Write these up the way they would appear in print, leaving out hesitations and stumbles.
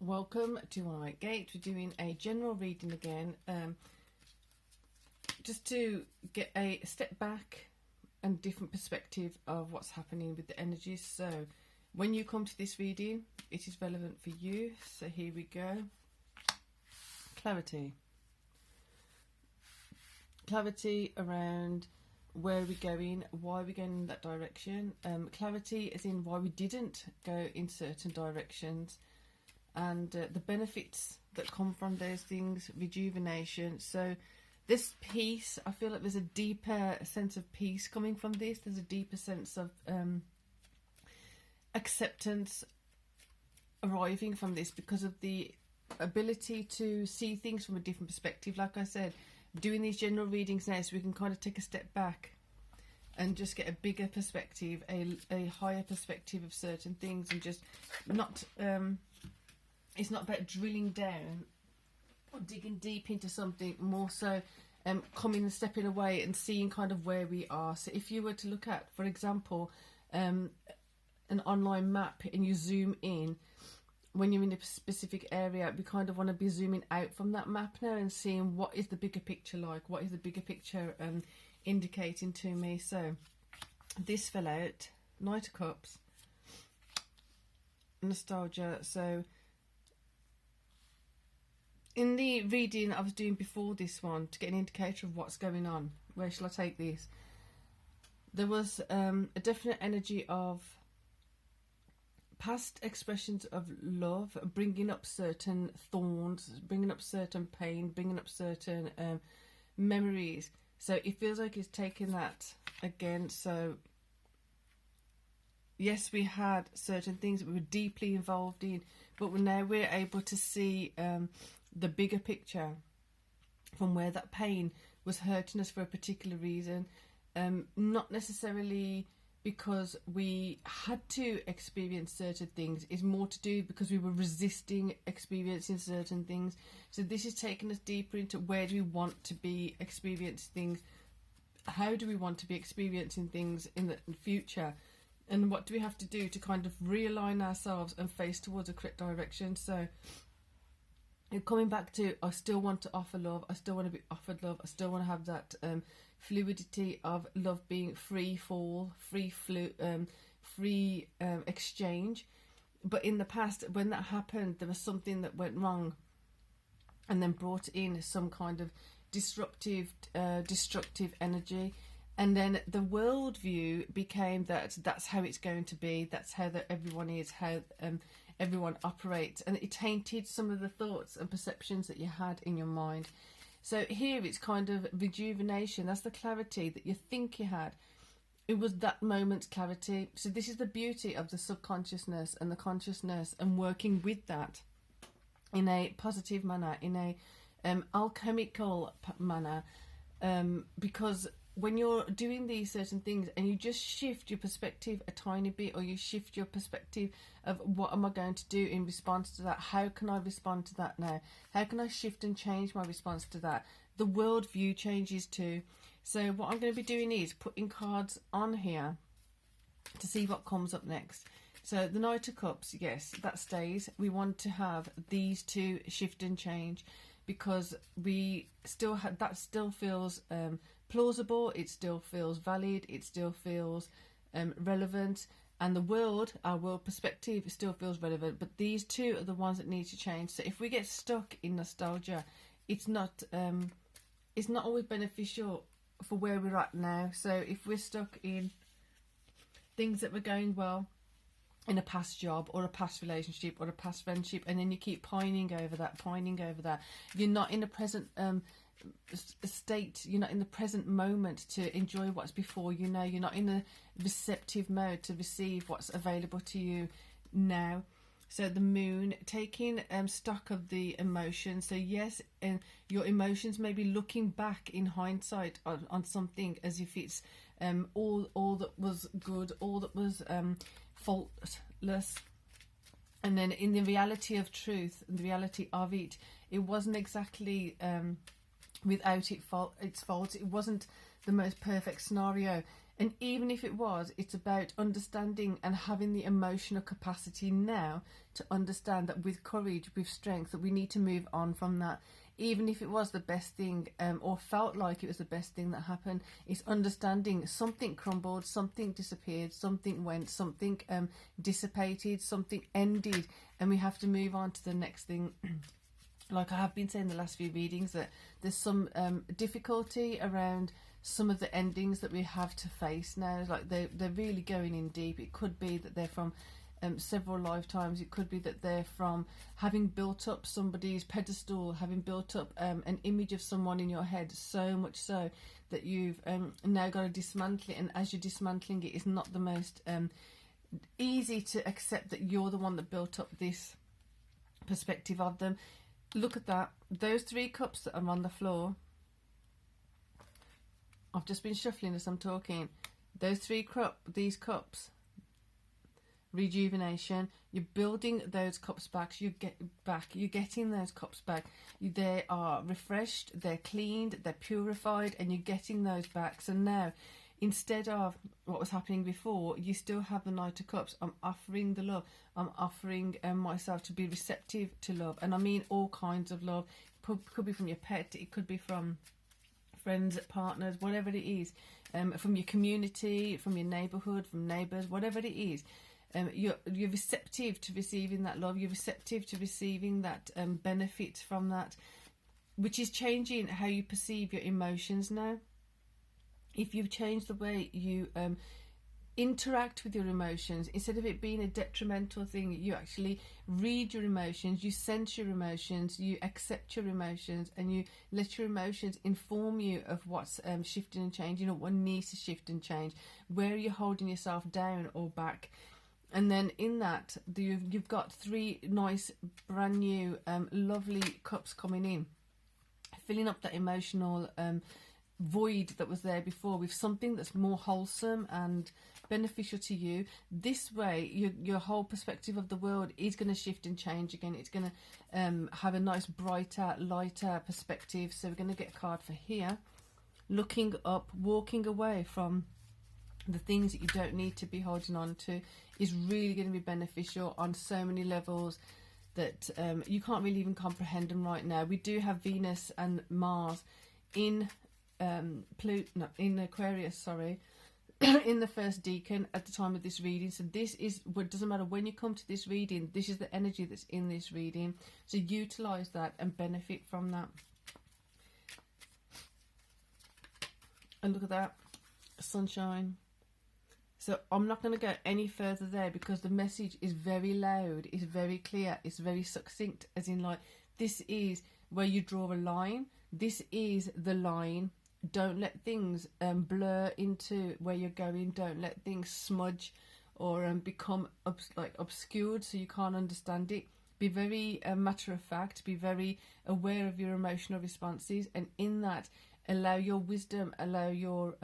Welcome to White Gate. We're doing a general reading again, just to get a step back and different perspective of what's happening with the energies. So when you come to this reading, it is relevant for you. So here we go. Clarity around where we're going, why we're going in that direction. Clarity as in why we didn't go in certain directions, and the benefits that come from those things, rejuvenation. So this peace, I feel like there's a deeper sense of peace coming from this. There's a deeper sense of acceptance arriving from this because of the ability to see things from a different perspective. Like I said, doing these general readings now so we can kind of take a step back and just get a bigger perspective, a higher perspective of certain things, and just not it's not about drilling down or digging deep into something, more so coming and stepping away and seeing kind of where we are. So if you were to look at, for example, an online map and you zoom in, when you're in a specific area, we kind of want to be zooming out from that map now and seeing what is the bigger picture like, what is the bigger picture indicating to me. So this fell out, Knight of Cups, nostalgia. So in the reading I was doing before this one, to get an indicator of what's going on, where shall I take this, there was a definite energy of past expressions of love, bringing up certain thorns, bringing up certain pain, bringing up certain memories. So it feels like it's taking that again. So yes, we had certain things that we were deeply involved in, but now we're able to see the bigger picture from where that pain was hurting us for a particular reason, not necessarily because we had to experience certain things. It's more to do because we were resisting experiencing certain things. So this is taking us deeper into where do we want to be experiencing things, how do we want to be experiencing things in the future, and what do we have to do to kind of realign ourselves and face towards a correct direction. So coming back to, I still want to offer love, I still want to be offered love, I still want to have that fluidity of love being free fall, free exchange. But in the past, when that happened, there was something that went wrong and then brought in some kind of destructive energy. And then the worldview became that that's how it's going to be, that's how that everyone is, how everyone operates, and it tainted some of the thoughts and perceptions that you had in your mind. So here it's kind of rejuvenation. That's the clarity that you think you had. It was that moment's clarity. So this is the beauty of the subconsciousness and the consciousness, and working with that in a positive manner, in a alchemical manner, because when you're doing these certain things and you just shift your perspective a tiny bit, or you shift your perspective of what am I going to do in response to that, how can I respond to that now, how can I shift and change my response to that, the world view changes too. So what I'm going to be doing is putting cards on here to see what comes up next. So the Knight of Cups, yes, that stays. We want to have these two shift and change, because we still have, that still feels plausible, it still feels valid, it still feels relevant, and the world, our world perspective, still feels relevant. But these two are the ones that need to change. So if we get stuck in nostalgia, it's not always beneficial for where we're at now. So if we're stuck in things that were going well in a past job or a past relationship or a past friendship, and then you keep pining over that, you're not in the present state, you're not in the present moment to enjoy what's before you. Know you're not in a receptive mode to receive what's available to you now. So the Moon, taking stock of the emotions. So yes, and your emotions may be looking back in hindsight on something as if it's all that was good, all that was faultless, and then in the reality of truth and the reality of it, it wasn't exactly without its faults. It wasn't the most perfect scenario. And even if it was, it's about understanding and having the emotional capacity now to understand that with courage, with strength, that we need to move on from that. Even if it was the best thing, or felt like it was the best thing that happened, it's understanding something crumbled, something disappeared, something went, something dissipated, something ended, and we have to move on to the next thing. Like I have been saying the last few readings, that there's some difficulty around some of the endings that we have to face now. Like they're really going in deep. It could be that they're from several lifetimes. It could be that they're from having built up somebody's pedestal, having built up an image of someone in your head, so much so that you've now got to dismantle it. And as you're dismantling it, it's not the most easy to accept that you're the one that built up this perspective of them. Look at that. Those 3 cups that are on the floor. I've just been shuffling as I'm talking. Those these cups. Rejuvenation. You're building those cups back. You're getting those cups back. They are refreshed. They're cleaned. They're purified, and you're getting those back. So now, instead of what was happening before, you still have the Knight of Cups. I'm offering the love. I'm offering myself to be receptive to love. And I mean all kinds of love. Could be from your pet. It could be from friends, partners, whatever it is. From your community, from your neighbourhood, from neighbours, whatever it is. You're receptive to receiving that love. You're receptive to receiving that benefit from that, which is changing how you perceive your emotions now. If you've changed the way you interact with your emotions, instead of it being a detrimental thing, you actually read your emotions, you sense your emotions, you accept your emotions, and you let your emotions inform you of what's shifting and changing, or what needs to shift and change. Where are you holding yourself down or back? And then in that, you've got 3 nice, brand new, lovely cups coming in, filling up that emotional void that was there before with something that's more wholesome and beneficial to you. This way, your whole perspective of the world is going to shift and change again. It's going to have a nice, brighter, lighter perspective. So we're going to get a card for here. Looking up, walking away from the things that you don't need to be holding on to is really going to be beneficial on so many levels that you can't really even comprehend them right now. We do have Venus and Mars in in Aquarius, sorry, in the first decan at the time of this reading. So this is what doesn't matter when you come to this reading, this is the energy that's in this reading. So utilize that and benefit from that. And look at that, sunshine. So I'm not going to go any further there because the message is very loud, it's very clear, it's very succinct, as in like, this is where you draw a line. This is the line. Don't let things blur into where you're going. Don't let things smudge or become obscured so you can't understand it. Be very matter of fact. Be very aware of your emotional responses, and in that, allow your wisdom, allow your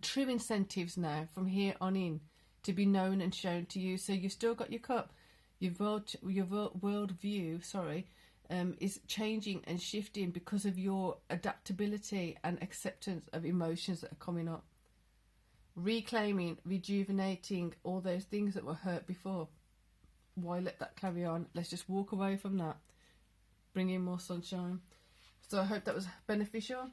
true incentives now from here on in to be known and shown to you. So you've still got your cup, your world view. Sorry. Is changing and shifting because of your adaptability and acceptance of emotions that are coming up. Reclaiming, rejuvenating all those things that were hurt before. Why let that carry on? Let's just walk away from that. Bring in more sunshine. So I hope that was beneficial.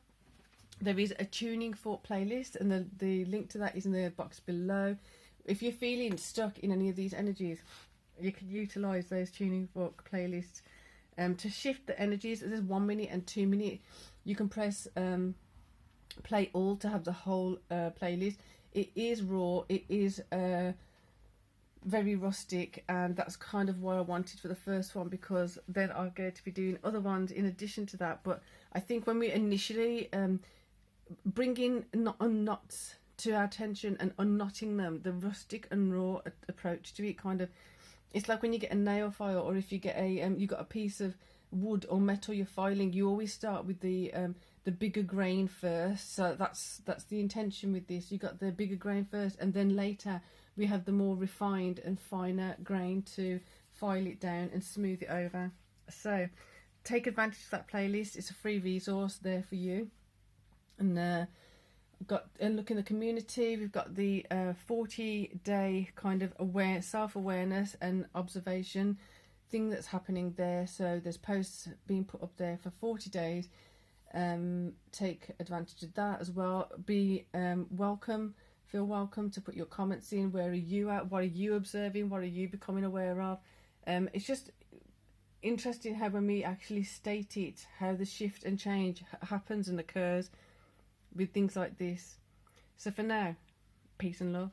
There is a tuning fork playlist, and the link to that is in the box below. If you're feeling stuck in any of these energies, you can utilise those tuning fork playlists to shift the energies. There's 1 minute and 2 minute. You can press play all to have the whole playlist. It is raw, it is very rustic, and that's kind of what I wanted for the first one, because then I'm going to be doing other ones in addition to that. But I think when we initially bringing knots to our attention and unknotting them, the rustic and raw approach to it, kind of, it's like when you get a nail file, or if you get a you got a piece of wood or metal you're filing, you always start with the bigger grain first. So that's the intention with this. You got the bigger grain first, and then later we have the more refined and finer grain to file it down and smooth it over. So take advantage of that playlist. It's a free resource there for you, and got and look in the community. We've got the 40-day kind of self-awareness and observation thing that's happening there. So there's posts being put up there for 40 days. Take advantage of that as well. Be welcome. Feel welcome to put your comments in. Where are you at? What are you observing? What are you becoming aware of? It's just interesting how when we actually state it, how the shift and change happens and occurs with things like this. So for now, peace and love.